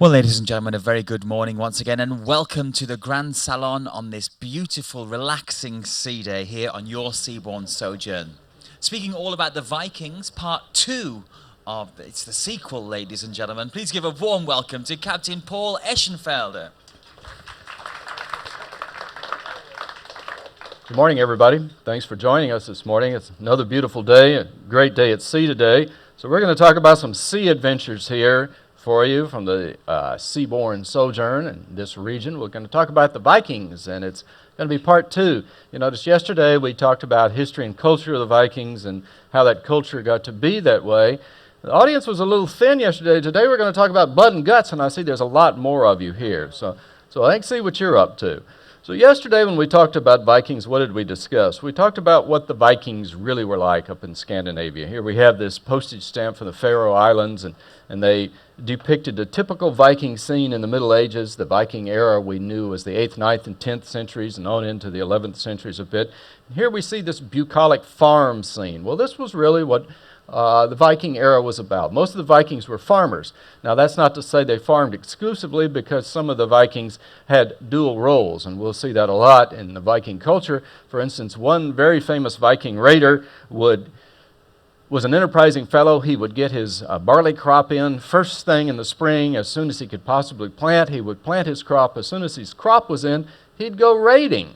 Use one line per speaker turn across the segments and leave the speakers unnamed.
Well, ladies and gentlemen, a very good morning once again, and welcome to the Grand Salon on this beautiful, relaxing sea day here on your Seabourn sojourn. Speaking all about the Vikings, part 2 of it's the sequel, ladies and gentlemen. Please give a warm welcome to Captain Paul Eschenfelder.
Good morning, everybody. Thanks for joining us this morning. It's another beautiful day, a great day at sea today. So we're going to talk about some sea adventures here for you from the Seabourn sojourn in this region. We're going to talk about the Vikings, and it's going to be part 2. You noticed yesterday we talked about history and culture of the Vikings and how that culture got to be that way. The audience was a little thin yesterday. Today we're going to talk about blood and guts, and I see there's a lot more of you here. So I think see what you're up to. So yesterday when we talked about Vikings, what did we discuss? We talked about what the Vikings really were like up in Scandinavia. Here we have this postage stamp from the Faroe Islands, and they depicted a typical Viking scene in the Middle Ages. The Viking era we knew was the 8th, 9th, and 10th centuries and on into the 11th centuries a bit. And here we see this bucolic farm scene. Well, this was really what the Viking era was about. Most of the Vikings were farmers. Now, that's not to say they farmed exclusively, because some of the Vikings had dual roles, and we'll see that a lot in the Viking culture. For instance, one very famous Viking raider was an enterprising fellow. He would get his barley crop in first thing in the spring. As soon as he could possibly plant, he would plant his crop. As soon as his crop was in, he'd go raiding,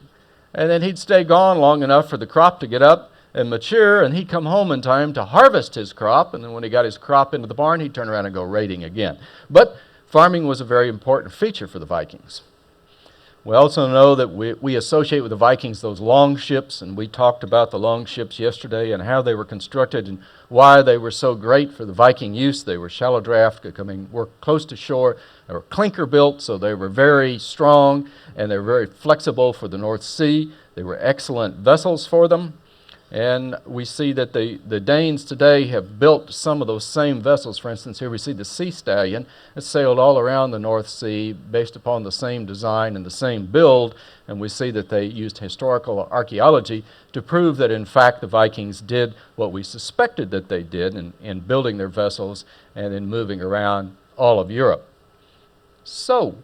and then he'd stay gone long enough for the crop to get up and mature, and he'd come home in time to harvest his crop, and then when he got his crop into the barn, he'd turn around and go raiding again. But farming was a very important feature for the Vikings. We also know that we associate with the Vikings those long ships, and we talked about the long ships yesterday and how they were constructed and why they were so great for the Viking use. They were shallow draft, were close to shore. They were clinker built, so they were very strong, and they were very flexible for the North Sea. They were excellent vessels for them. And we see that the Danes today have built some of those same vessels. For instance, here we see the Sea Stallion. It sailed all around the North Sea based upon the same design and the same build. And we see that they used historical archaeology to prove that, in fact, the Vikings did what we suspected that they did in building their vessels and in moving around all of Europe. So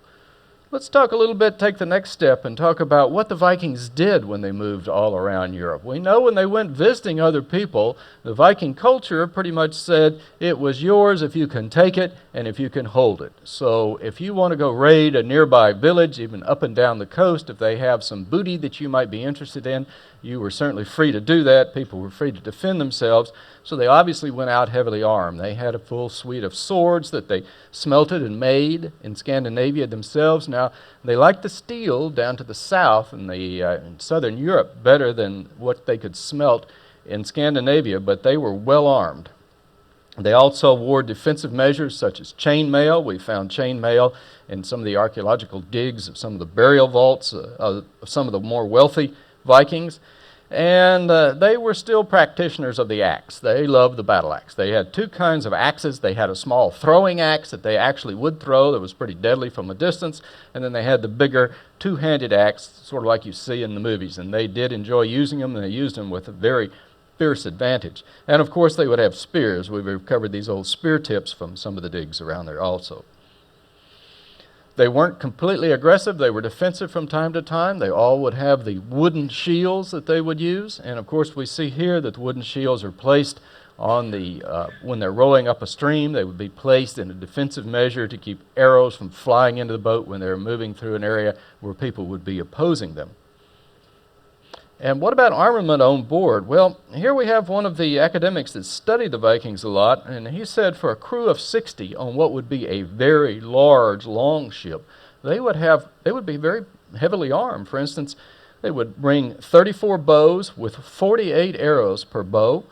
let's talk a little bit, take the next step, and talk about what the Vikings did when they moved all around Europe. We know when they went visiting other people, the Viking culture pretty much said it was yours if you can take it and if you can hold it. So if you want to go raid a nearby village, even up and down the coast, if they have some booty that you might be interested in, you were certainly free to do that. People were free to defend themselves, so they obviously went out heavily armed. They had a full suite of swords that they smelted and made in Scandinavia themselves. Now, they liked the steel down to the south in southern Europe better than what they could smelt in Scandinavia, but they were well armed. They also wore defensive measures such as chainmail. We found chainmail in some of the archaeological digs of some of the burial vaults of some of the more wealthy Vikings. And they were still practitioners of the axe. They loved the battle axe. They had two kinds of axes. They had a small throwing axe that they actually would throw that was pretty deadly from a distance, and then they had the bigger two-handed axe, sort of like you see in the movies. And they did enjoy using them, and they used them with a very fierce advantage. And of course they would have spears. We've recovered these old spear tips from some of the digs around there also. They weren't completely aggressive. They were defensive from time to time. They all would have the wooden shields that they would use. And of course we see here that the wooden shields are placed on when they're rowing up a stream. They would be placed in a defensive measure to keep arrows from flying into the boat when they're moving through an area where people would be opposing them. And what about armament on board? Well, here we have one of the academics that studied the Vikings a lot, and he said for a crew of 60 on what would be a very large, long ship, they would be very heavily armed. For instance, they would bring 34 bows with 48 arrows per bow,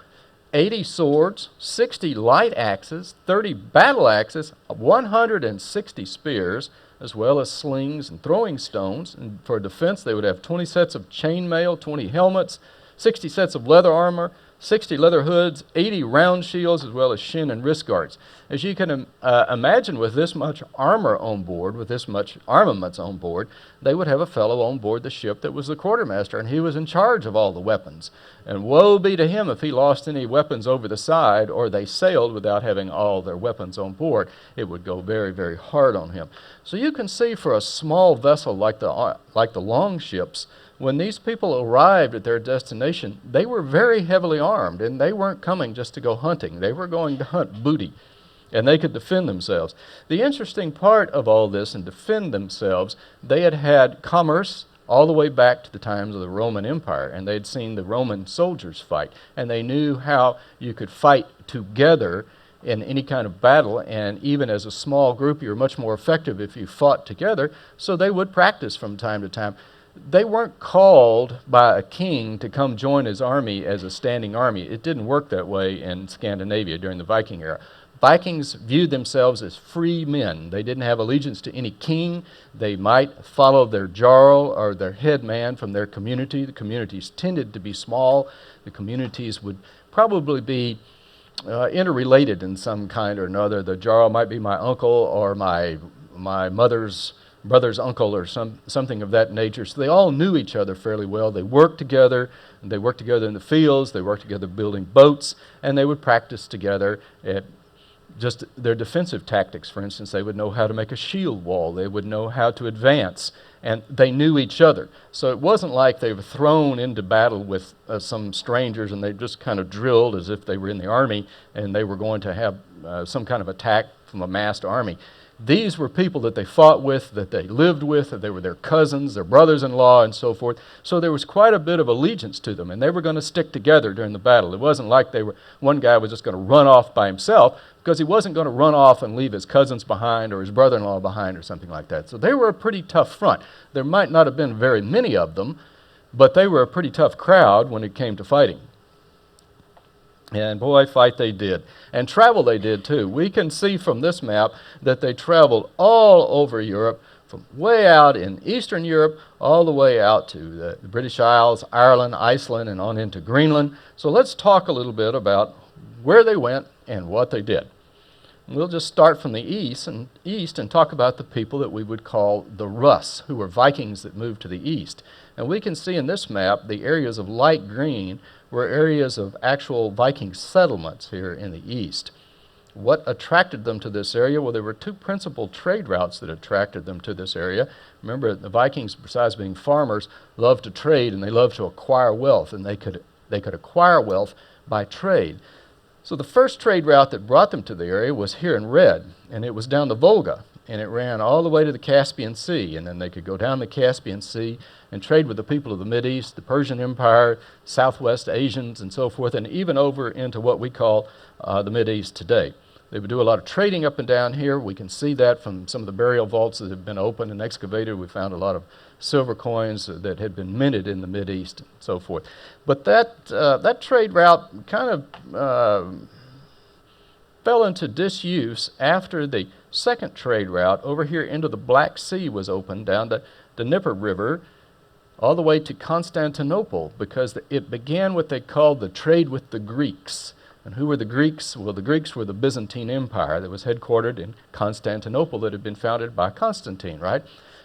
80 swords, 60 light axes, 30 battle axes, 160 spears, as well as slings and throwing stones. And for defense, they would have 20 sets of chainmail, 20 helmets, 60 sets of leather armor, 60 leather hoods, 80 round shields, as well as shin and wrist guards. As you can imagine, with this much armor on board, with this much armaments on board, they would have a fellow on board the ship that was the quartermaster, and he was in charge of all the weapons. And woe be to him if he lost any weapons over the side, or they sailed without having all their weapons on board. It would go very, very hard on him. So you can see, for a small vessel like the long ships, when these people arrived at their destination, they were very heavily armed, and they weren't coming just to go hunting. They were going to hunt booty, and they could defend themselves. The interesting part of all this, and defend themselves, they had had commerce all the way back to the times of the Roman Empire, and they'd seen the Roman soldiers fight, and they knew how you could fight together in any kind of battle, and even as a small group, you were much more effective if you fought together, so they would practice from time to time. They weren't called by a king to come join his army as a standing army. It didn't work that way in Scandinavia during the Viking era. Vikings viewed themselves as free men. They didn't have allegiance to any king. They might follow their jarl or their head man from their community. The communities tended to be small. The communities would probably be interrelated in some kind or another. The jarl might be my uncle or my mother's brother's uncle or something of that nature. So they all knew each other fairly well. They worked together. They worked together in the fields. They worked together building boats, and they would practice together at just their defensive tactics. For instance, they would know how to make a shield wall. They would know how to advance, and they knew each other. So it wasn't like they were thrown into battle with some strangers and they just kind of drilled as if they were in the army and they were going to have some kind of attack from a massed army. These were people that they fought with, that they lived with, that they were their cousins, their brothers-in-law, and so forth. So there was quite a bit of allegiance to them, and they were going to stick together during the battle. It wasn't like one guy was just going to run off by himself, because he wasn't going to run off and leave his cousins behind or his brother-in-law behind or something like that. So they were a pretty tough front. There might not have been very many of them, but they were a pretty tough crowd when it came to fighting. And boy, fight they did. And travel they did too. We can see from this map that they traveled all over Europe, from way out in Eastern Europe all the way out to the British Isles, Ireland, Iceland, and on into Greenland. So let's talk a little bit about where they went and what they did. We'll just start from the east and talk about the people that we would call the Russ, who were Vikings that moved to the east. And we can see in this map the areas of light green were areas of actual Viking settlements here in the east. What attracted them to this area? Well, there were two principal trade routes that attracted them to this area. Remember, the Vikings, besides being farmers, loved to trade and they loved to acquire wealth, and they could acquire wealth by trade. So the first trade route that brought them to the area was here in red, and it was down the Volga, and it ran all the way to the Caspian Sea, and then they could go down the Caspian Sea and trade with the people of the Mideast, the Persian Empire, Southwest Asians, and so forth, and even over into what we call the Mideast today. They would do a lot of trading up and down here. We can see that from some of the burial vaults that have been opened and excavated. We found a lot of silver coins that had been minted in the Mideast and so forth. But that trade route kind of fell into disuse after the second trade route over here into the Black Sea was opened down the Dnieper River all the way to Constantinople, because it began what they called the trade with the Greeks. And who were the Greeks? Well, the Greeks were the Byzantine Empire that was headquartered in Constantinople that had been founded by Constantine, right?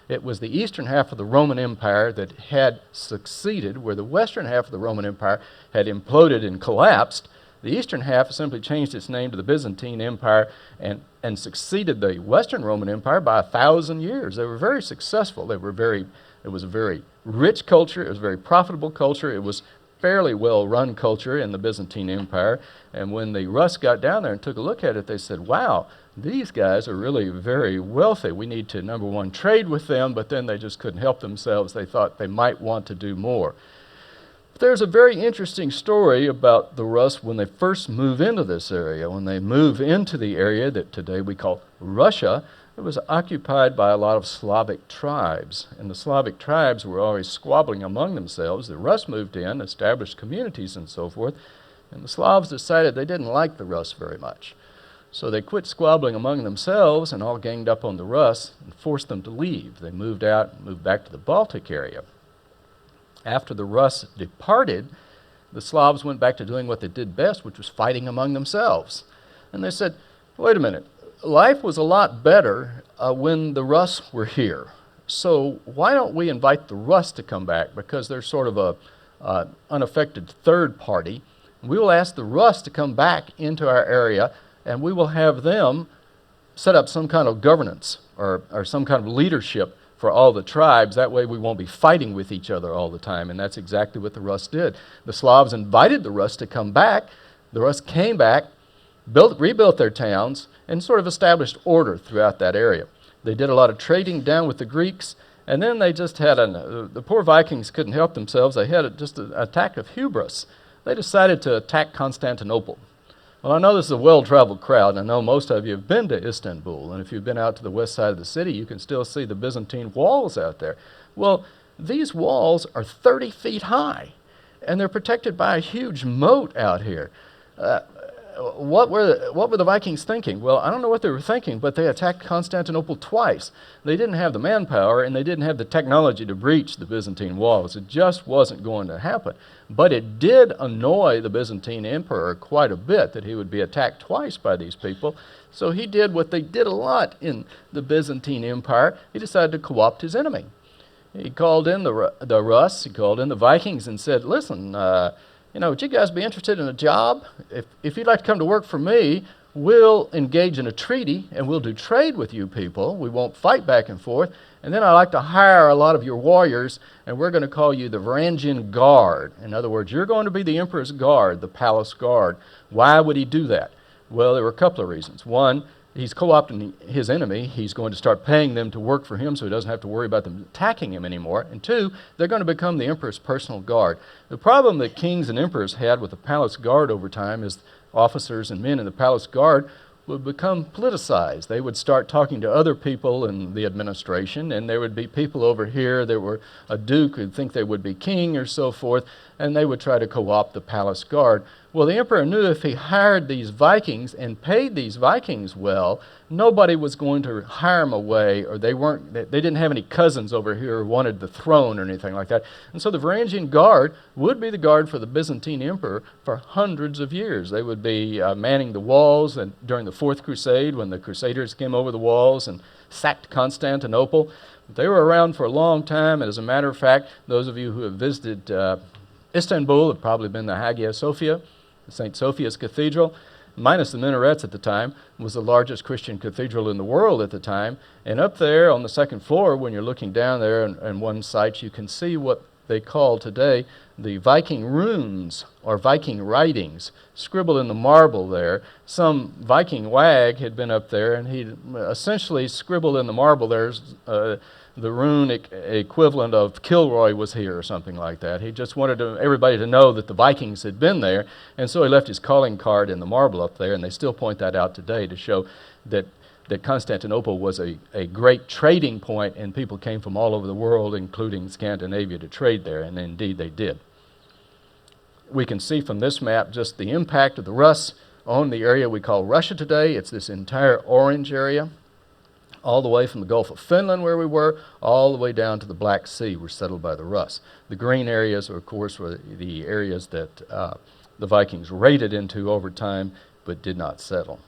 It was the eastern half of the Roman Empire that had succeeded, where the western half of the Roman Empire had imploded and collapsed. The eastern half simply changed its name to the Byzantine Empire and succeeded the Western Roman Empire by 1,000 years. They were very successful. It was a very rich culture. It was a very profitable culture. It was fairly well-run culture in the Byzantine Empire. And when the Rus got down there and took a look at it, they said, wow, these guys are really very wealthy. We need to, number one, trade with them, but then they just couldn't help themselves. They thought they might want to do more. But there's a very interesting story about the Rus when they first move into this area. When they move into the area that today we call Russia, it was occupied by a lot of Slavic tribes, and the Slavic tribes were always squabbling among themselves. The Rus moved in, established communities and so forth, and the Slavs decided they didn't like the Rus very much. So they quit squabbling among themselves and all ganged up on the Rus and forced them to leave. They moved out and moved back to the Baltic area. After the Rus departed, the Slavs went back to doing what they did best, which was fighting among themselves. And they said, wait a minute, life was a lot better when the Rus were here. So why don't we invite the Rus to come back, because they're sort of a unaffected third party. We will ask the Rus to come back into our area, and we will have them set up some kind of governance or some kind of leadership for all the tribes. That way we won't be fighting with each other all the time. And that's exactly what the Rus did. The Slavs invited the Rus to come back. The Rus came back, rebuilt their towns, and sort of established order throughout that area. They did a lot of trading down with the Greeks, and then they just had the poor Vikings couldn't help themselves. They had just an attack of hubris. They decided to attack Constantinople. Well, I know this is a well-traveled crowd, and I know most of you have been to Istanbul, and if you've been out to the west side of the city, you can still see the Byzantine walls out there. Well, these walls are 30 feet high, and they're protected by a huge moat out here. What were the Vikings thinking? Well, I don't know what they were thinking, but they attacked Constantinople twice. They didn't have the manpower, and they didn't have the technology to breach the Byzantine walls. It just wasn't going to happen. But it did annoy the Byzantine emperor quite a bit that he would be attacked twice by these people. So he did what they did a lot in the Byzantine Empire. He decided to co-opt his enemy. He called in the Rus, he called in the Vikings and said, listen, would you guys be interested in a job? If you'd like to come to work for me, we'll engage in a treaty and we'll do trade with you people. We won't fight back and forth. And then I'd like to hire a lot of your warriors, and we're going to call you the Varangian Guard. In other words, you're going to be the emperor's guard, the palace guard. Why would he do that? Well, there were a couple of reasons. One, he's co-opting his enemy. He's going to start paying them to work for him so he doesn't have to worry about them attacking him anymore. And two, they're going to become the emperor's personal guard. The problem that kings and emperors had with the palace guard over time is officers and men in the palace guard would become politicized. They would start talking to other people in the administration, and there would be people over here that were a duke who'd think they would be king or so forth, and they would try to co-opt the palace guard. Well, the emperor knew if he hired these Vikings and paid these Vikings well, nobody was going to hire them away, or they didn't have any cousins over here who wanted the throne or anything like that. And so the Varangian Guard would be the guard for the Byzantine emperor for hundreds of years. They would be manning the walls, and during the Fourth Crusade, when the Crusaders came over the walls and sacked Constantinople, they were around for a long time. And as a matter of fact, those of you who have visited Istanbul have probably been to Hagia Sophia, St. Sophia's Cathedral, minus the minarets at the time, was the largest Christian cathedral in the world at the time. And up there on the second floor, when you're looking down there in one site, you can see what they call today the Viking Runes, or Viking writings, scribbled in the marble there. Some Viking wag had been up there, and he essentially scribbled in the marble there's the rune equivalent of Kilroy was here or something like that. He just wanted everybody to know that the Vikings had been there, and so he left his calling card in the marble up there, and they still point that out today to show that Constantinople was a great trading point, and people came from all over the world, including Scandinavia, to trade there, and indeed they did. We can see from this map just the impact of the Rus on the area we call Russia today. It's this entire orange area, all the way from the Gulf of Finland where we were, all the way down to the Black Sea were settled by the Rus. The green areas, of course, were the areas that the Vikings raided into over time but did not settle.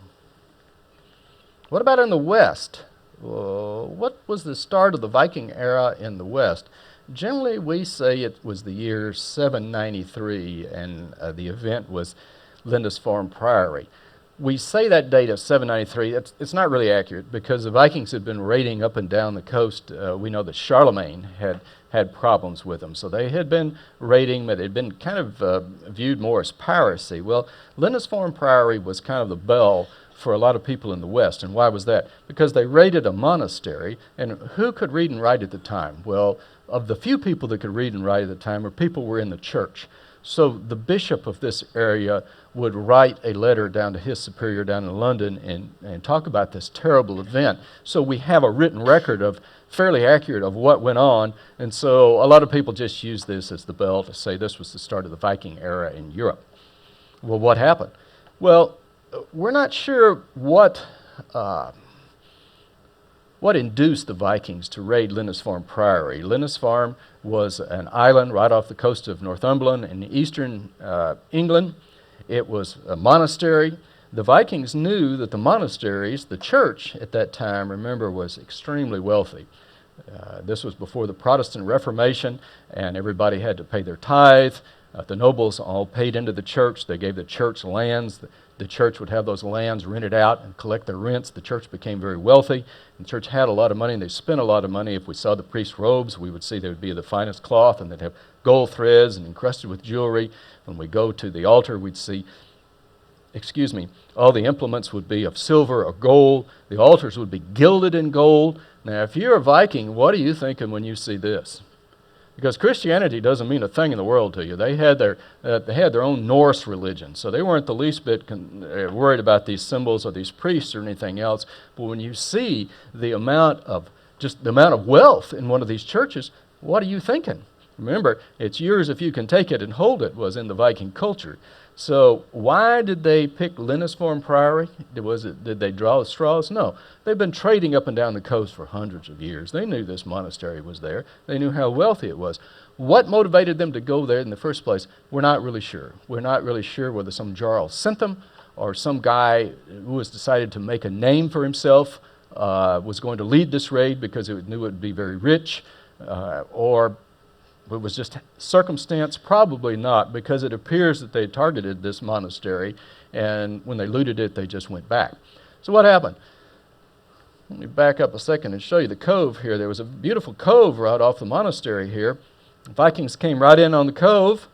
What about in the West? What was the start of the Viking era in the West? Generally, we say it was the year 793, and the event was Lindisfarne Priory. We say that date of 793, it's not really accurate because the Vikings had been raiding up and down the coast. We know that Charlemagne had problems with them, so they had been raiding, but it had been kind of viewed more as piracy. Well, Lindisfarne Priory was kind of the bell for a lot of people in the West, and why was that? Because they raided a monastery, and who could read and write at the time? Well, of the few people that could read and write at the time, or people were in the church. So the bishop of this area would write a letter down to his superior down in London and talk about this terrible event. So we have a written record of fairly accurate of what went on, and so a lot of people just use this as the bell to say this was the start of the Viking era in Europe. Well, what happened? Well, we're not sure what what induced the Vikings to raid Lindisfarne Priory? Lindisfarne was an island right off the coast of Northumberland in eastern England. It was a monastery. The Vikings knew that the monasteries, the church at that time, remember, was extremely wealthy. This was before the Protestant Reformation, and everybody had to pay their tithe. The nobles all paid into the church. They gave the church lands. The church would have those lands rented out and collect their rents. The church became very wealthy. The church had a lot of money, and they spent a lot of money. If we saw the priest's robes, we would see they would be of the finest cloth, and they'd have gold threads and encrusted with jewelry. When we go to the altar, we'd see, all the implements would be of silver or gold. The altars would be gilded in gold. Now, if you're a Viking, what are you thinking when you see this? Because Christianity doesn't mean a thing in the world to you. They had their own Norse religion, so they weren't the least bit worried about these symbols or these priests or anything else. But when you see the amount of wealth in one of these churches, what are you thinking? Remember, it's yours if you can take it and hold it was in the Viking culture. So why did they pick Lindisfarne Priory? Did they draw the straws? No. They've been trading up and down the coast for hundreds of years. They knew this monastery was there. They knew how wealthy it was. What motivated them to go there in the first place? We're not really sure. We're not really sure whether some jarl sent them or some guy who has decided to make a name for himself was going to lead this raid because he knew it would be very rich, or it was just circumstance. Probably not, because it appears that they targeted this monastery, and when they looted it, they just went back. So what happened? Let me back up a second and show you the cove here. There was a beautiful cove right off the monastery here. The Vikings came right in on the cove,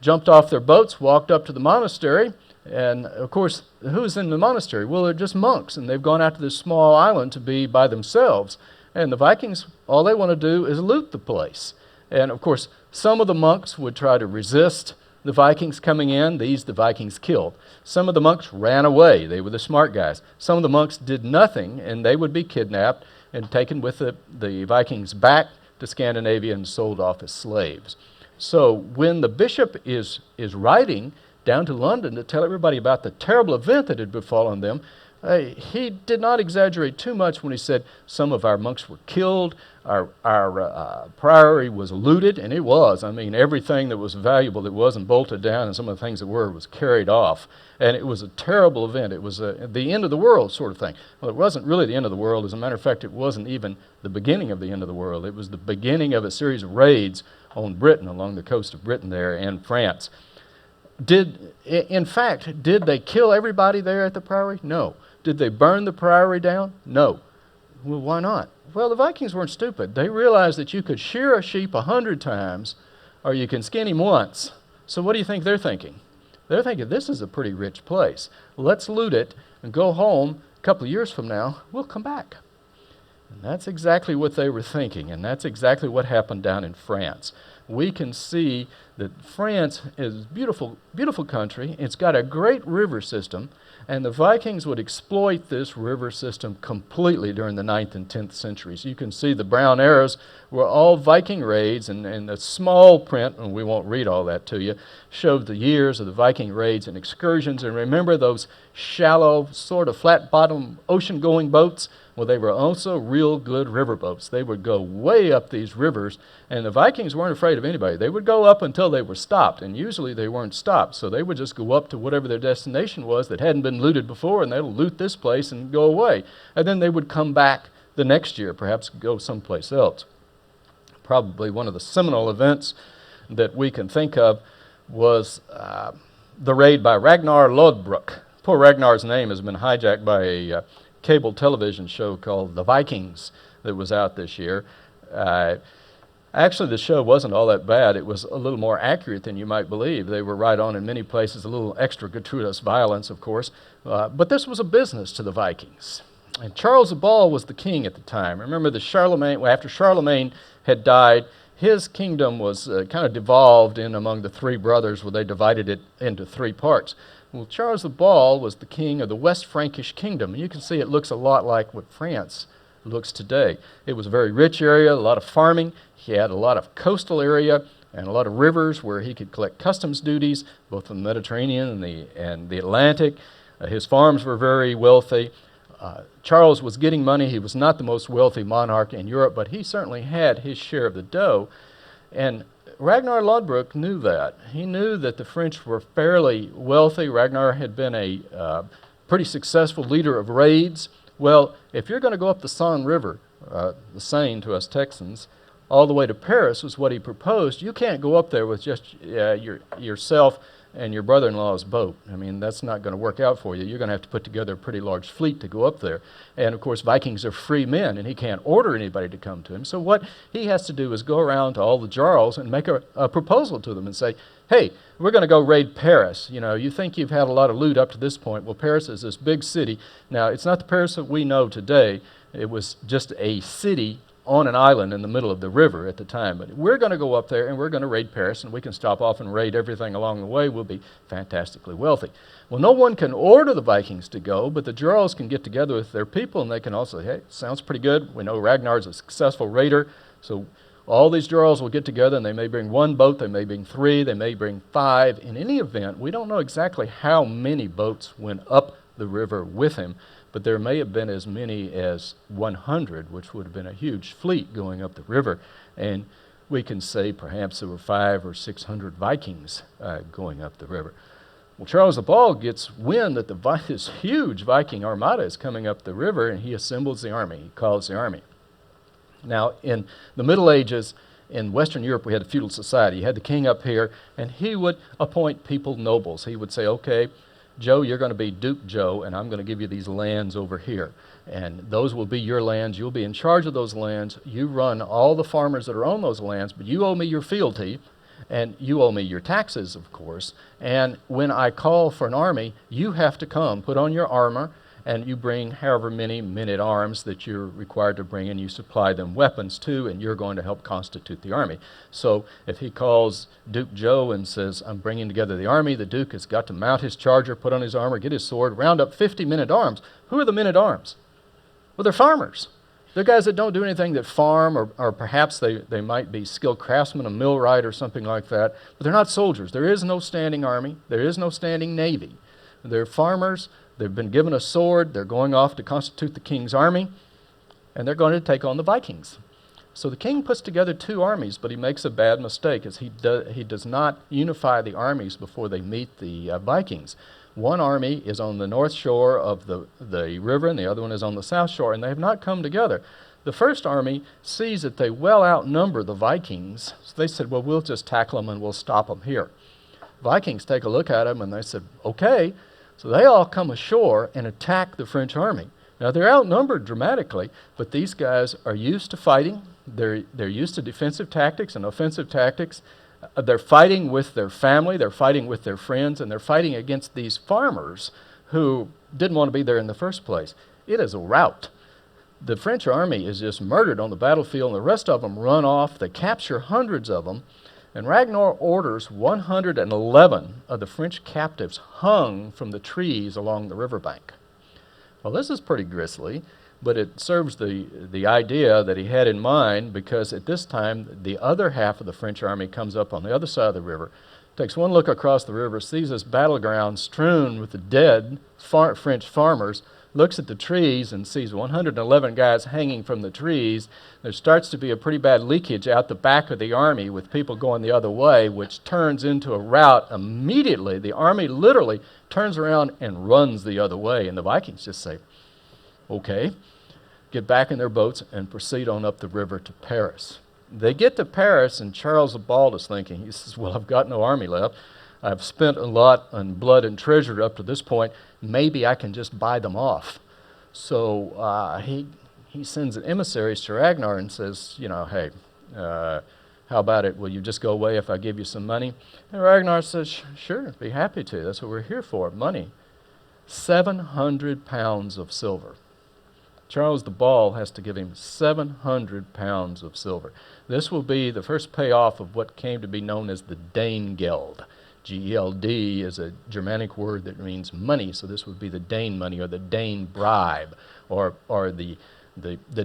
jumped off their boats, walked up to the monastery, and of course, who's in the monastery? Well, they're just monks, and they've gone out to this small island to be by themselves. And the Vikings, all they want to do is loot the place. And of course, some of the monks would try to resist the Vikings coming in. These the Vikings killed. Some of the monks ran away. They were the smart guys. Some of the monks did nothing, and they would be kidnapped and taken with the Vikings back to Scandinavia and sold off as slaves. So when the bishop is writing down to London to tell everybody about the terrible event that had befallen them, he did not exaggerate too much when he said some of our monks were killed, our priory was looted, and it was. I mean, everything that was valuable that wasn't bolted down, and some of the things that were, was carried off. And it was a terrible event. It was the end of the world sort of thing. Well, it wasn't really the end of the world. As a matter of fact, it wasn't even the beginning of the end of the world. It was the beginning of a series of raids on Britain, along the coast of Britain there, and France. Did they kill everybody there at the priory? No. Did they burn the priory down? No. Well, why not? Well, the Vikings weren't stupid. They realized that you could shear a sheep 100 times, or you can skin him once. So what do you think they're thinking? They're thinking, this is a pretty rich place. Let's loot it and go home. A couple of years from now, we'll come back. And that's exactly what they were thinking, and that's exactly what happened down in France. We can see that France is a beautiful, beautiful country. It's got a great river system, and the Vikings would exploit this river system completely during the 9th and 10th centuries. You can see the brown arrows were all Viking raids, and the small print, and we won't read all that to you, showed the years of the Viking raids and excursions. And remember those shallow, sort of flat-bottom, ocean-going boats? Well, they were also real good river boats. They would go way up these rivers, and the Vikings weren't afraid of anybody. They would go up until they were stopped, and usually they weren't stopped. So they would just go up to whatever their destination was that hadn't been looted before, and they'd loot this place and go away. And then they would come back the next year, perhaps go someplace else. Probably one of the seminal events that we can think of was the raid by Ragnar Lodbrok. Poor Ragnar's name has been hijacked by a cable television show called The Vikings that was out this year. Actually, the show wasn't all that bad. It was a little more accurate than you might believe. They were right on in many places, a little extra gratuitous violence, of course. But this was a business to the Vikings. And Charles the Bald was the king at the time. Remember, after Charlemagne had died, his kingdom was kind of devolved in among the three brothers, where they divided it into three parts. Well, Charles the Bald was the king of the West Frankish kingdom. And you can see it looks a lot like what France looks today. It was a very rich area, a lot of farming. He had a lot of coastal area and a lot of rivers where he could collect customs duties, both from the Mediterranean and the Atlantic. His farms were very wealthy. Charles was getting money. He was not the most wealthy monarch in Europe, but he certainly had his share of the dough. And Ragnar Lodbrok knew that. He knew that the French were fairly wealthy. Ragnar had been a pretty successful leader of raids. Well, if you're going to go up the Seine River, the Seine to us Texans, all the way to Paris was what he proposed. You can't go up there with just yourself and your brother-in-law's boat. I mean, that's not going to work out for you. You're going to have to put together a pretty large fleet to go up there. And, of course, Vikings are free men, and he can't order anybody to come to him. So what he has to do is go around to all the Jarls and make a proposal to them and say, hey, we're going to go raid Paris. You know, you think you've had a lot of loot up to this point. Well, Paris is this big city. Now, it's not the Paris that we know today. It was just a city on an island in the middle of the river at the time. But we're going to go up there and we're going to raid Paris, and we can stop off and raid everything along the way. We'll be fantastically wealthy. Well, no one can order the Vikings to go, but the Jarls can get together with their people, and they can also say, hey, sounds pretty good. We know Ragnar's a successful raider, so all these Jarls will get together, and they may bring one boat, they may bring 3, they may bring 5. In any event, we don't know exactly how many boats went up the river with him, but there may have been as many as 100, which would have been a huge fleet going up the river. And we can say perhaps there were 500 or 600 Vikings going up the river. Well, Charles the Bald gets wind that this huge Viking armada is coming up the river, and he assembles the army. He calls the army. Now, in the Middle Ages, in Western Europe, we had a feudal society. You had the king up here, and he would appoint people nobles. He would say, okay, Joe, you're going to be Duke Joe, and I'm going to give you these lands over here. And those will be your lands. You'll be in charge of those lands. You run all the farmers that are on those lands, but you owe me your fealty, and you owe me your taxes, of course. And when I call for an army, you have to come, put on your armor, and you bring however many men-at-arms that you're required to bring, and you supply them weapons too, and you're going to help constitute the army. So if he calls Duke Joe and says, I'm bringing together the army, the Duke has got to mount his charger, put on his armor, get his sword, round up 50 men-at-arms. Who are the men-at-arms? Well, they're farmers. They're guys that don't do anything that farm, or perhaps they might be skilled craftsmen, a millwright or something like that, but they're not soldiers. There is no standing army. There is no standing navy. They're farmers. They've been given a sword. They're going off to constitute the king's army, and they're going to take on the Vikings. So the king puts together 2 armies, but he makes a bad mistake, as he does not unify the armies before they meet the Vikings. One army is on the north shore of the river, and the other one is on the south shore, and they have not come together. The first army sees that they well outnumber the Vikings, so they said, well, we'll just tackle them and we'll stop them here. Vikings take a look at them, and they said, okay. So they all come ashore and attack the French army. Now, they're outnumbered dramatically, but these guys are used to fighting. They're used to defensive tactics and offensive tactics. They're fighting with their family, they're fighting with their friends, and they're fighting against these farmers who didn't want to be there in the first place. It is a rout. The French army is just murdered on the battlefield, and the rest of them run off. They capture hundreds of them. And Ragnar orders 111 of the French captives hung from the trees along the riverbank. Well, this is pretty grisly, but it serves the idea that he had in mind, because at this time, the other half of the French army comes up on the other side of the river, takes one look across the river, sees this battleground strewn with the dead French farmers, looks at the trees and sees 111 guys hanging from the trees. There starts to be a pretty bad leakage out the back of the army with people going the other way, which turns into a rout immediately. The army literally turns around and runs the other way, and the Vikings just say, okay, get back in their boats and proceed on up the river to Paris. They get to Paris, and Charles the Bald is thinking, he says, well, I've got no army left. I've spent a lot on blood and treasure up to this point. Maybe I can just buy them off. So he sends an emissaries to Ragnar and says, hey, how about it? Will you just go away if I give you some money? And Ragnar says, sure, be happy to. That's what we're here for, money. 700 pounds of silver. Charles the Bald has to give him 700 pounds of silver. This will be the first payoff of what came to be known as the Danegeld. G-E-L-D is a Germanic word that means money, so this would be the Dane money, or the Dane bribe, or the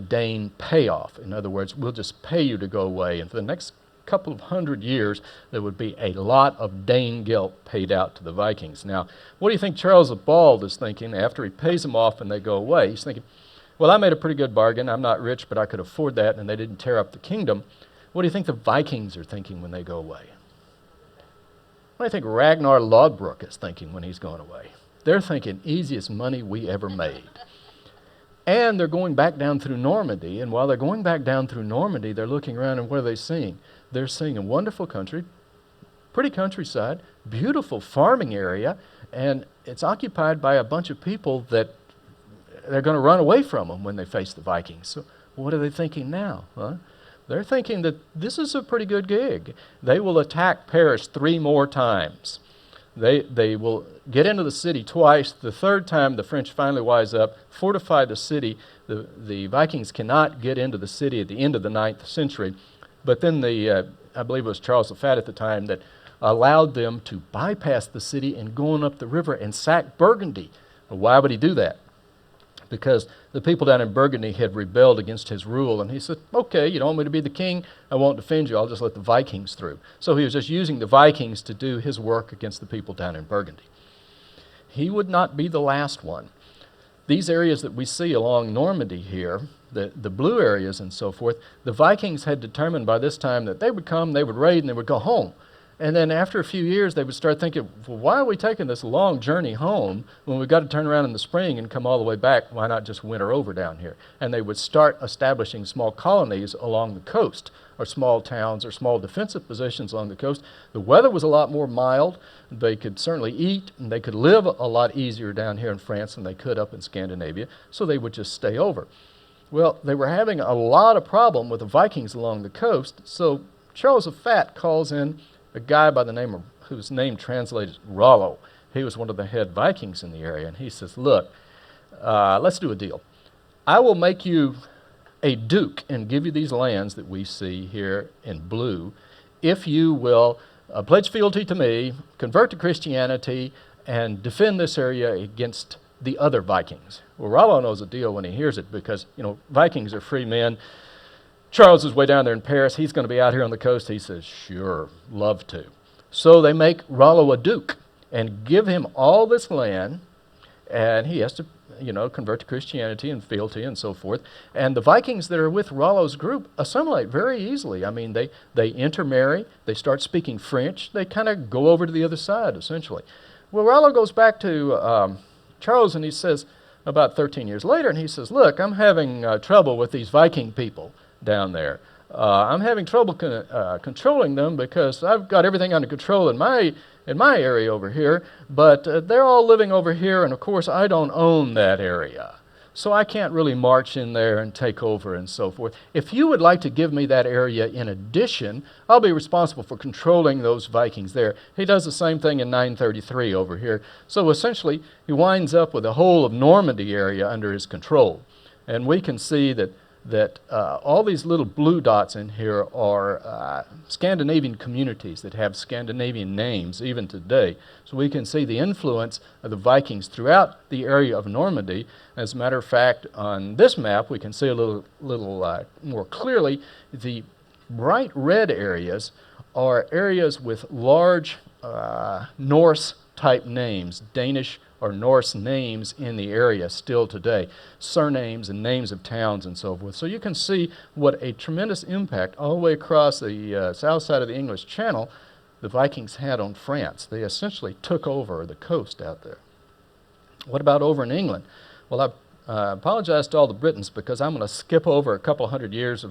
Dane payoff. In other words, we'll just pay you to go away, and for the next couple of hundred years, there would be a lot of Dane guilt paid out to the Vikings. Now, what do you think Charles the Bald is thinking after he pays them off and they go away? He's thinking, well, I made a pretty good bargain. I'm not rich, but I could afford that, and they didn't tear up the kingdom. What do you think the Vikings are thinking when they go away? What do you think Ragnar Lodbrok is thinking when he's going away? They're thinking, easiest money we ever made. And they're going back down through Normandy, and while they're going back down through Normandy, they're looking around, and what are they seeing? They're seeing a wonderful country, pretty countryside, beautiful farming area, and it's occupied by a bunch of people that they're going to run away from them when they face the Vikings. So what are they thinking now? Huh? They're thinking that this is a pretty good gig. They will attack Paris 3 more times. They will get into the city twice. The third time, the French finally wise up, fortify the city. The Vikings cannot get into the city at the end of the 9th century. But then I believe it was Charles the Fat at the time, that allowed them to bypass the city and go on up the river and sack Burgundy. Well, why would he do that? Because the people down in Burgundy had rebelled against his rule, and he said, okay, you don't want me to be the king, I won't defend you, I'll just let the Vikings through. So he was just using the Vikings to do his work against the people down in Burgundy. He would not be the last one. These areas that we see along Normandy here, the blue areas and so forth, the Vikings had determined by this time that they would come, they would raid, and they would go home. And then after a few years, they would start thinking, well, why are we taking this long journey home when we've got to turn around in the spring and come all the way back? Why not just winter over down here? And they would start establishing small colonies along the coast, or small towns, or small defensive positions along the coast. The weather was a lot more mild. They could certainly eat, and they could live a lot easier down here in France than they could up in Scandinavia, so they would just stay over. Well, they were having a lot of problem with the Vikings along the coast, so Charles the Fat calls in a guy by the name of, whose name translated Rollo. He was one of the head Vikings in the area, and he says, look, let's do a deal. I will make you a duke and give you these lands that we see here in blue if you will pledge fealty to me, convert to Christianity, and defend this area against the other Vikings. Well, Rollo knows the deal when he hears it because, Vikings are free men. Charles is way down there in Paris. He's going to be out here on the coast. He says, sure, love to. So they make Rollo a duke and give him all this land, and he has to, convert to Christianity and fealty and so forth. And the Vikings that are with Rollo's group assimilate very easily. I mean, they intermarry. They start speaking French. They kind of go over to the other side, essentially. Well, Rollo goes back to Charles, and he says, about 13 years later, and he says, look, I'm having trouble with these Viking people down there. I'm having trouble controlling them because I've got everything under control in my area over here, but they're all living over here, and of course I don't own that area. So I can't really march in there and take over and so forth. If you would like to give me that area in addition, I'll be responsible for controlling those Vikings there. He does the same thing in 933 over here. So essentially, he winds up with the whole of Normandy area under his control. And we can see that all these little blue dots in here are Scandinavian communities that have Scandinavian names even today. So we can see the influence of the Vikings throughout the area of Normandy. As a matter of fact, on this map, we can see a little more clearly the bright red areas are areas with large Norse-type names, Danish or Norse names in the area still today, surnames and names of towns and so forth. So you can see what a tremendous impact all the way across the south side of the English Channel the Vikings had on France. They essentially took over the coast out there. What about over in England? Well, I apologize to all the Britons because I'm going to skip over a couple hundred years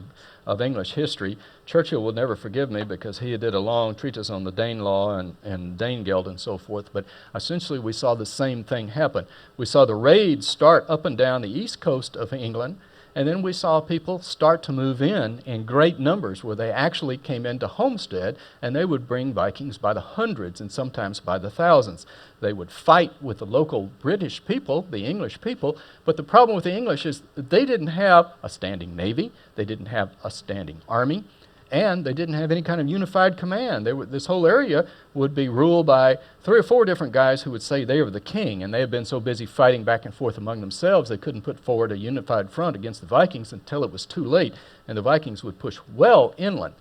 of English history. Churchill will never forgive me because he did a long treatise on the Dane law and Danegeld and so forth, but essentially we saw the same thing happen. We saw the raids start up and down the east coast of England, and then we saw people start to move in great numbers where they actually came into Homestead, and they would bring Vikings by the hundreds and sometimes by the thousands. They would fight with the local British people, the English people, but the problem with the English is they didn't have a standing navy, they didn't have a standing army, and they didn't have any kind of unified command. This whole area would be ruled by 3 or 4 different guys who would say they were the king, and they had been so busy fighting back and forth among themselves they couldn't put forward a unified front against the Vikings until it was too late, and the Vikings would push well inland.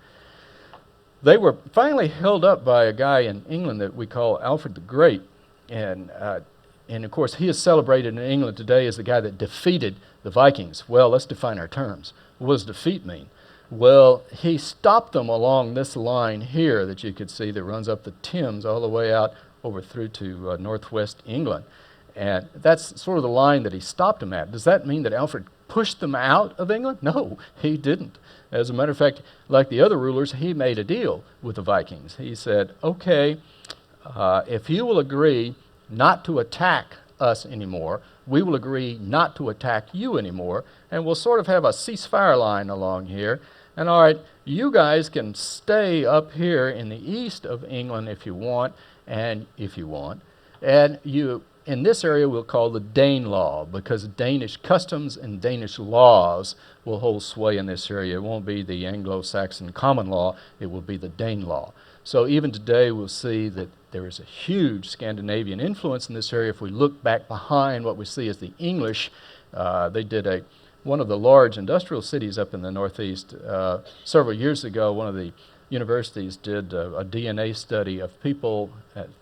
They were finally held up by a guy in England that we call Alfred the Great. And of course, he is celebrated in England today as the guy that defeated the Vikings. Well, let's define our terms. What does defeat mean? Well, he stopped them along this line here that you could see that runs up the Thames all the way out over through to northwest England. And that's sort of the line that he stopped them at. Does that mean that Alfred pushed them out of England? No, he didn't. As a matter of fact, like the other rulers, he made a deal with the Vikings. He said, okay, if you will agree not to attack us anymore, we will agree not to attack you anymore, and we'll sort of have a ceasefire line along here. And all right, you guys can stay up here in the east of England if you want, and you in this area we'll call the Dane law, because Danish customs and Danish laws will hold sway in this area. It won't be the Anglo-Saxon common law, it will be the Dane law. So even today we'll see that there is a huge Scandinavian influence in this area. If we look back behind what we see as the English, they did one of the large industrial cities up in the Northeast several years ago. One of the universities did a DNA study of people,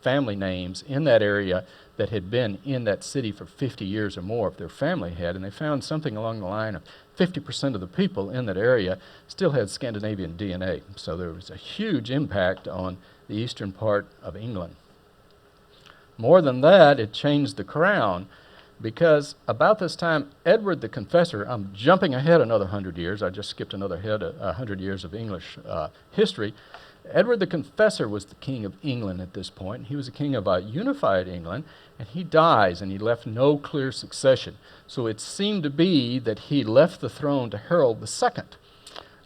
family names in that area that had been in that city for 50 years or more if their family had, and they found something along the line of 50% of the people in that area still had Scandinavian DNA. So there was a huge impact on the eastern part of England. More than that, it changed the crown, because about this time, Edward the Confessor, I'm jumping ahead another 100 years, I just skipped another 100 years of English history. Edward the Confessor was the king of England at this point. He was the king of a unified England, and he dies, and he left no clear succession. So it seemed to be that he left the throne to Harold II.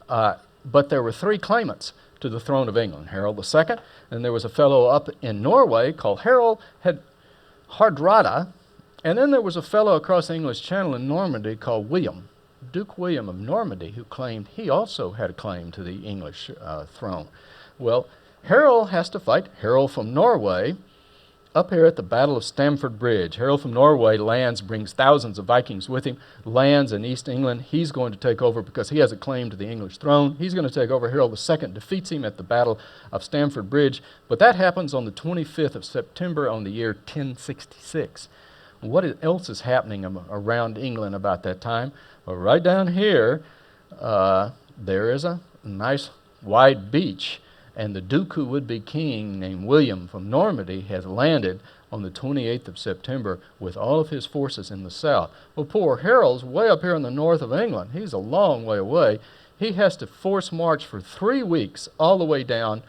But there were three claimants to the throne of England: Harold II, and there was a fellow up in Norway called Harold Hardrada, and then there was a fellow across the English Channel in Normandy called William, Duke William of Normandy, who claimed he also had a claim to the English throne. Well, Harold has to fight Harold from Norway up here at the Battle of Stamford Bridge. Harold from Norway lands, brings thousands of Vikings with him, lands in East England. He's going to take over because he has a claim to the English throne. He's going to take over. Harold II defeats him at the Battle of Stamford Bridge, but that happens on the 25th of September on the year 1066. What else is happening around England about that time? Well, right down here, there is a nice wide beach, and the Duke who would be king, named William from Normandy, has landed on the 28th of September with all of his forces in the south. Well, poor Harold's way up here in the north of England. He's a long way away. He has to force march for 3 weeks all the way down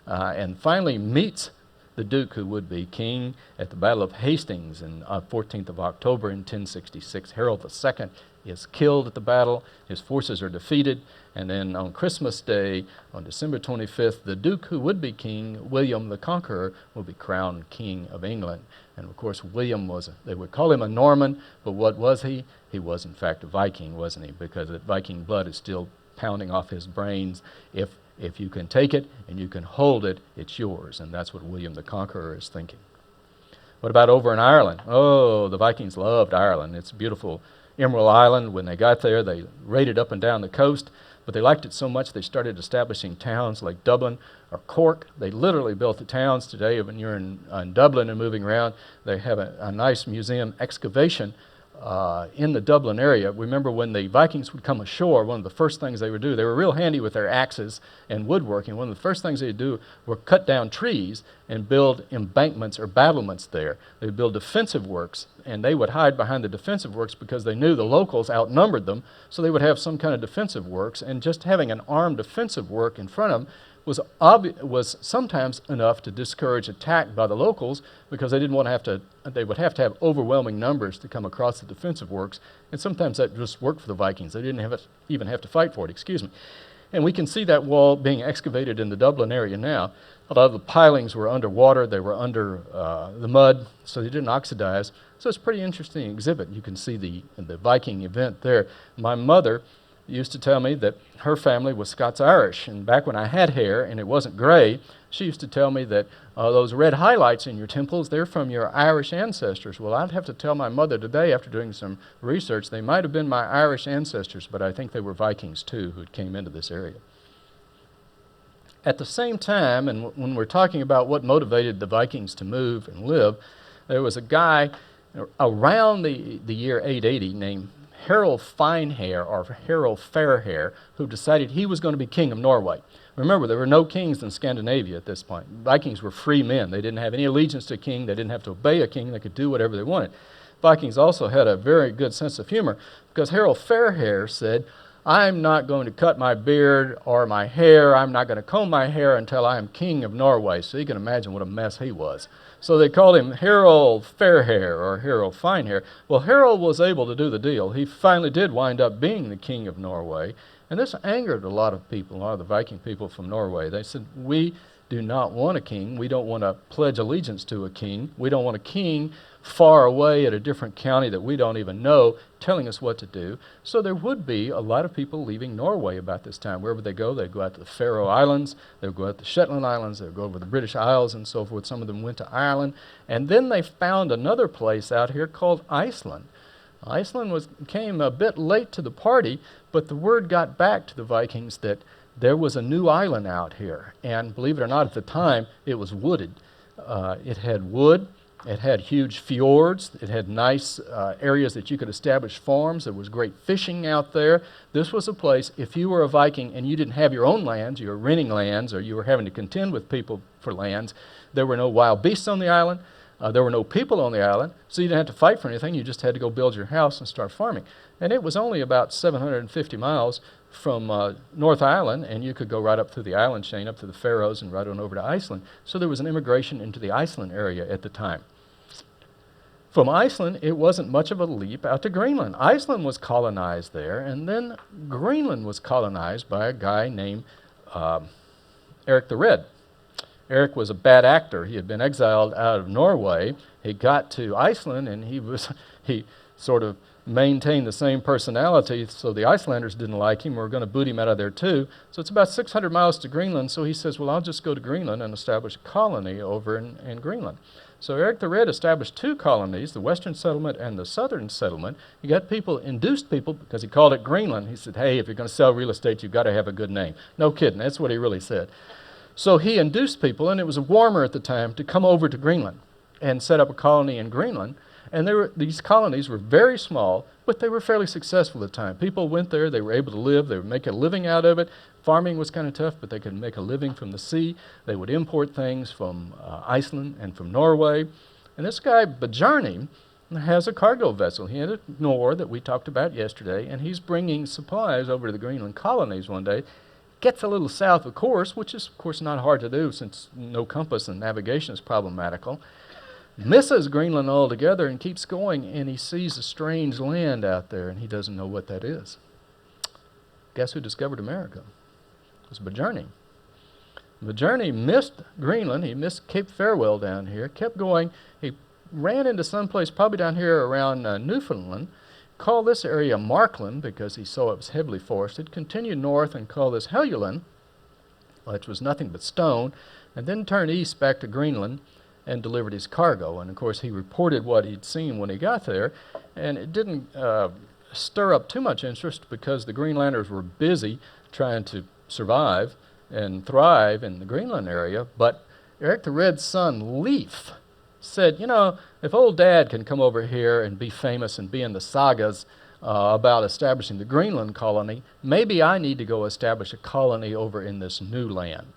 and finally meets the Duke who would be king at the Battle of Hastings on 14th of October in 1066. Harold II is killed at the battle. His forces are defeated. And then on Christmas Day, on December 25th, the Duke who would be king, William the Conqueror, will be crowned king of England. And of course, William they would call him a Norman, but what was he? He was in fact a Viking, wasn't he? Because the Viking blood is still pounding off his brains. If you can take it and you can hold it, it's yours. And that's what William the Conqueror is thinking. What about over in Ireland? Oh, the Vikings loved Ireland. It's a beautiful Emerald Island. When they got there, they raided up and down the coast, but they liked it so much they started establishing towns like Dublin or Cork. They literally built the towns. Today, when you're in Dublin and moving around, they have a nice museum excavation in the Dublin area. Remember when the Vikings would come ashore, one of the first things they would do, they were real handy with their axes and woodworking. One of the first things they'd do were cut down trees and build embankments or battlements there. They would build defensive works, and they would hide behind the defensive works because they knew the locals outnumbered them, so they would have some kind of defensive works, and just having an armed defensive work in front of them was sometimes enough to discourage attack by the locals, because they didn't want they would have to have overwhelming numbers to come across the defensive works, and sometimes that just worked for the Vikings. They didn't even have to fight for it, And we can see that wall being excavated in the Dublin area now. A lot of the pilings were underwater, they were under the mud, so they didn't oxidize. So it's a pretty interesting exhibit. You can see the Viking event there. My mother used to tell me that her family was Scots-Irish, and back when I had hair and it wasn't gray, she used to tell me that those red highlights in your temples, they're from your Irish ancestors. Well, I'd have to tell my mother today, after doing some research, they might have been my Irish ancestors, but I think they were Vikings too who came into this area. At the same time, and when we're talking about what motivated the Vikings to move and live, there was a guy around the year 880 named Harald Finehair, or Harald Fairhair, who decided he was going to be king of Norway. Remember, there were no kings in Scandinavia at this point. Vikings were free men. They didn't have any allegiance to a king. They didn't have to obey a king. They could do whatever they wanted. Vikings also had a very good sense of humor, because Harald Fairhair said, I'm not going to cut my beard or my hair. I'm not going to comb my hair until I am king of Norway. So you can imagine what a mess he was. So they called him Harald Fairhair or Harald Finehair. Well, Harald was able to do the deal. He finally did wind up being the king of Norway. And this angered a lot of people, a lot of the Viking people from Norway. They said, we do not want a king. We don't want to pledge allegiance to a king. We don't want a king far away at a different county that we don't even know telling us what to do. So there would be a lot of people leaving Norway about this time. Wherever they go, they'd go out to the Faroe Islands, they'd go out to the Shetland Islands, they'd go over the British Isles and so forth. Some of them went to Ireland. And then they found another place out here called Iceland. Iceland came a bit late to the party, but the word got back to the Vikings that there was a new island out here. And believe it or not, at the time, it was wooded. It had wood. It had huge fjords. It had nice areas that you could establish farms. There was great fishing out there. This was a place, if you were a Viking and you didn't have your own lands, you were renting lands, or you were having to contend with people for lands, there were no wild beasts on the island. There were no people on the island, so you didn't have to fight for anything. You just had to go build your house and start farming. And it was only about 750 miles from North Island, and you could go right up through the island chain, up to the Faroes, and right on over to Iceland. So there was an immigration into the Iceland area at the time. From Iceland, it wasn't much of a leap out to Greenland. Iceland was colonized there, and then Greenland was colonized by a guy named Eric the Red. Eric was a bad actor. He had been exiled out of Norway. He got to Iceland, and he sort of maintained the same personality, so the Icelanders didn't like him. We were going to boot him out of there too. So it's about 600 miles to Greenland, so he says, well, I'll just go to Greenland and establish a colony over in Greenland. So Eric the Red established two colonies, the Western Settlement and the Southern Settlement. He got people, induced people, because he called it Greenland. He said, hey, if you're going to sell real estate, you've got to have a good name. No kidding, that's what he really said. So he induced people, and it was warmer at the time, to come over to Greenland and set up a colony in Greenland. And these colonies were very small, but they were fairly successful at the time. People went there, they were able to live, they would make a living out of it. Farming was kind of tough, but they could make a living from the sea. They would import things from Iceland and from Norway. And this guy, Bjarni, has a cargo vessel. He had a Nor that we talked about yesterday, and he's bringing supplies over to the Greenland colonies one day. Gets a little south of course, which is, of course, not hard to do since no compass and navigation is problematical. Misses Greenland altogether and keeps going, and he sees a strange land out there, and he doesn't know what that is. Guess who discovered America? It was Bjarni. Bjarni missed Greenland. He missed Cape Farewell down here, kept going. He ran into someplace probably down here around Newfoundland, called this area Markland because he saw it was heavily forested, continued north and called this Helluland, which was nothing but stone, and then turned east back to Greenland and delivered his cargo. And of course he reported what he'd seen when he got there, and it didn't stir up too much interest because the Greenlanders were busy trying to survive and thrive in the Greenland area. But Eric the Red's son, Leif, said, you know, if old Dad can come over here and be famous and be in the sagas about establishing the Greenland colony, maybe I need to go establish a colony over in this new land.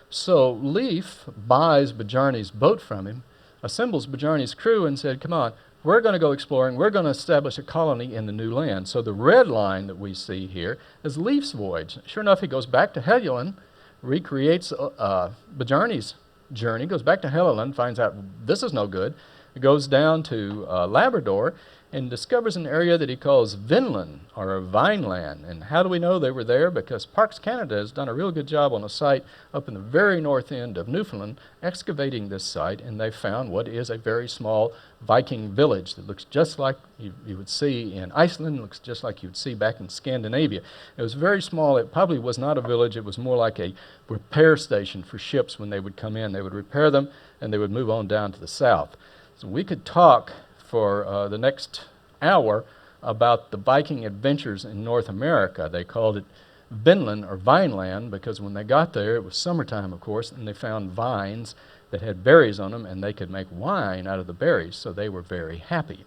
So Leif buys Bjarni's boat from him, assembles Bjarni's crew and said, come on, we're going to go exploring, we're going to establish a colony in the new land. So the red line that we see here is Leif's voyage. Sure enough, he goes back to Helluland, recreates Bjarni's journey, goes back to Helluland, finds out this is no good, goes down to Labrador and discovers an area that he calls Vinland, or Vineland. And how do we know they were there? Because Parks Canada has done a real good job on a site up in the very north end of Newfoundland excavating this site, and they found what is a very small Viking village that looks just like you would see in Iceland, looks just like you would see back in Scandinavia. It was very small. It probably was not a village. It was more like a repair station for ships. When they would come in, they would repair them, and they would move on down to the south. So we could talk for the next hour about the Viking adventures in North America. They called it Vinland or Vineland, because when they got there, it was summertime, of course, and they found vines that had berries on them, and they could make wine out of the berries, so they were very happy.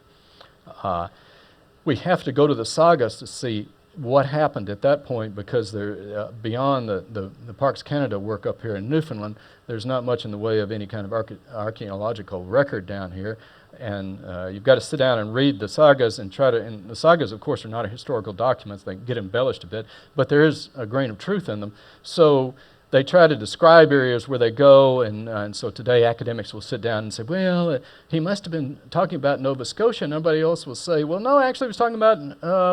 We have to go to the sagas to see what happened at that point, because they're beyond the Parks Canada work up here in Newfoundland. There's not much in the way of any kind of archaeological record down here, and you've got to sit down and read the sagas and try to. And the sagas, of course, are not historical documents; they get embellished a bit, but there is a grain of truth in them. So they try to describe areas where they go, and so today academics will sit down and say, well, he must have been talking about Nova Scotia, and everybody else will say, well, no, actually he was talking about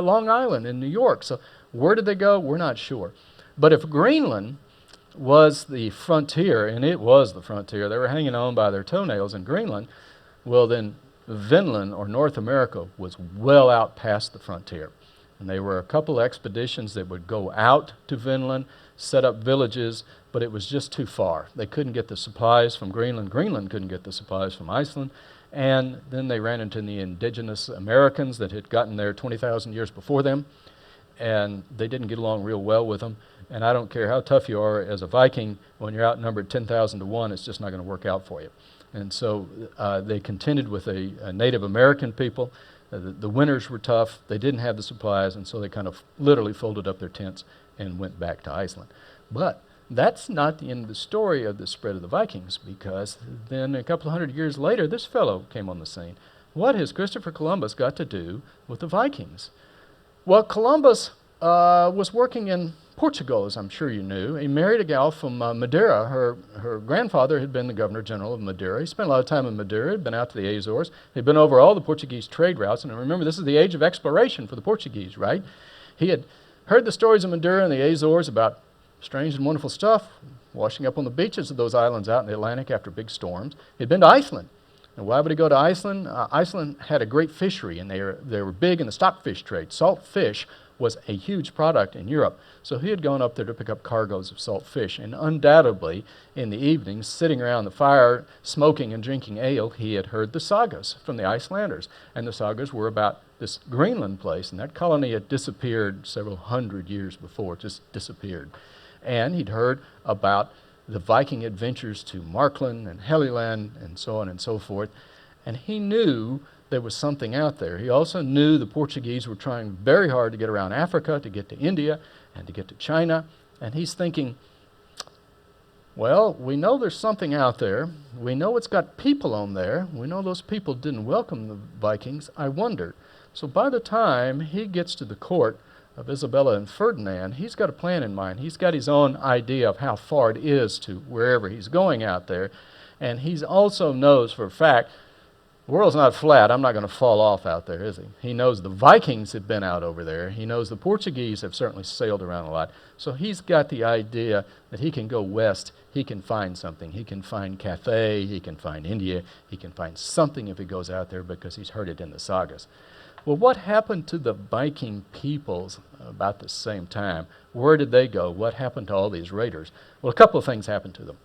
Long Island in New York. So where did they go? We're not sure. But if Greenland was the frontier, and it was the frontier, they were hanging on by their toenails in Greenland, well then Vinland, or North America, was well out past the frontier. And there were a couple expeditions that would go out to Vinland, set up villages, but it was just too far. They couldn't get the supplies from Greenland. Greenland couldn't get the supplies from Iceland. And then they ran into the indigenous Americans that had gotten there 20,000 years before them, and they didn't get along real well with them. And I don't care how tough you are as a Viking, when you're outnumbered 10,000 to 1, it's just not going to work out for you. And so they contended with a Native American people. The winters were tough, they didn't have the supplies, and so they kind of literally folded up their tents and went back to Iceland. But that's not the end of the story of the spread of the Vikings, because then a couple of hundred years later, this fellow came on the scene. What has Christopher Columbus got to do with the Vikings? Well, Columbus was working in Portugal, as I'm sure you knew. He married a gal from Madeira. Her grandfather had been the Governor General of Madeira. He spent a lot of time in Madeira, had been out to the Azores. He'd been over all the Portuguese trade routes. And remember, this is the age of exploration for the Portuguese, right? He had heard the stories of Madeira and the Azores about strange and wonderful stuff, washing up on the beaches of those islands out in the Atlantic after big storms. He'd been to Iceland. And why would he go to Iceland? Iceland had a great fishery, and they were big in the stockfish trade. Salt fish was a huge product in Europe. So he had gone up there to pick up cargoes of salt fish, and undoubtedly in the evenings, sitting around the fire, smoking and drinking ale, he had heard the sagas from the Icelanders. And the sagas were about this Greenland place, and that colony had disappeared several hundred years before, just disappeared. And he'd heard about the Viking adventures to Markland and Helluland and so on and so forth, and he knew there was something out there. He also knew the Portuguese were trying very hard to get around Africa, to get to India, and to get to China. And he's thinking, well, we know there's something out there. We know it's got people on there. We know those people didn't welcome the Vikings. I wonder. So by the time he gets to the court of Isabella and Ferdinand, he's got a plan in mind. He's got his own idea of how far it is to wherever he's going out there. And he also knows for a fact, the world's not flat. I'm not going to fall off out there, is he? He knows the Vikings have been out over there. He knows the Portuguese have certainly sailed around a lot. So he's got the idea that he can go west. He can find something. He can find Cathay. He can find India. He can find something if he goes out there, because he's heard it in the sagas. Well, what happened to the Viking peoples about the same time? Where did they go? What happened to all these raiders? Well, a couple of things happened to them.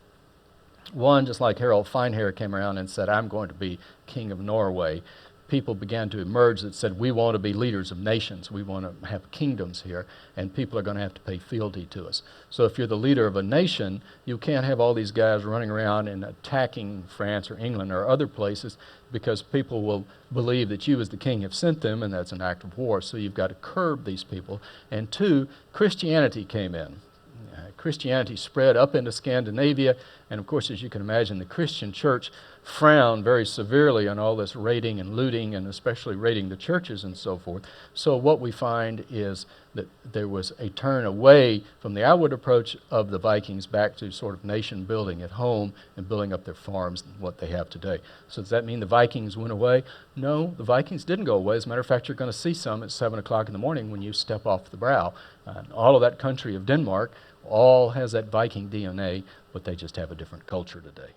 One, just like Harald Finehair came around and said, I'm going to be king of Norway, people began to emerge that said, we want to be leaders of nations. We want to have kingdoms here, and people are going to have to pay fealty to us. So if you're the leader of a nation, you can't have all these guys running around and attacking France or England or other places, because people will believe that you as the king have sent them, and that's an act of war. So you've got to curb these people. And two, Christianity came in. Christianity spread up into Scandinavia, and of course, as you can imagine, the Christian church frowned very severely on all this raiding and looting, and especially raiding the churches and so forth. So what we find is that there was a turn away from the outward approach of the Vikings back to sort of nation building at home and building up their farms and what they have today. So does that mean the Vikings went away? No, the Vikings didn't go away. As a matter of fact, you're going to see some at 7 o'clock in the morning when you step off the brow. All of that country of Denmark all has that Viking DNA, but they just have a different culture today.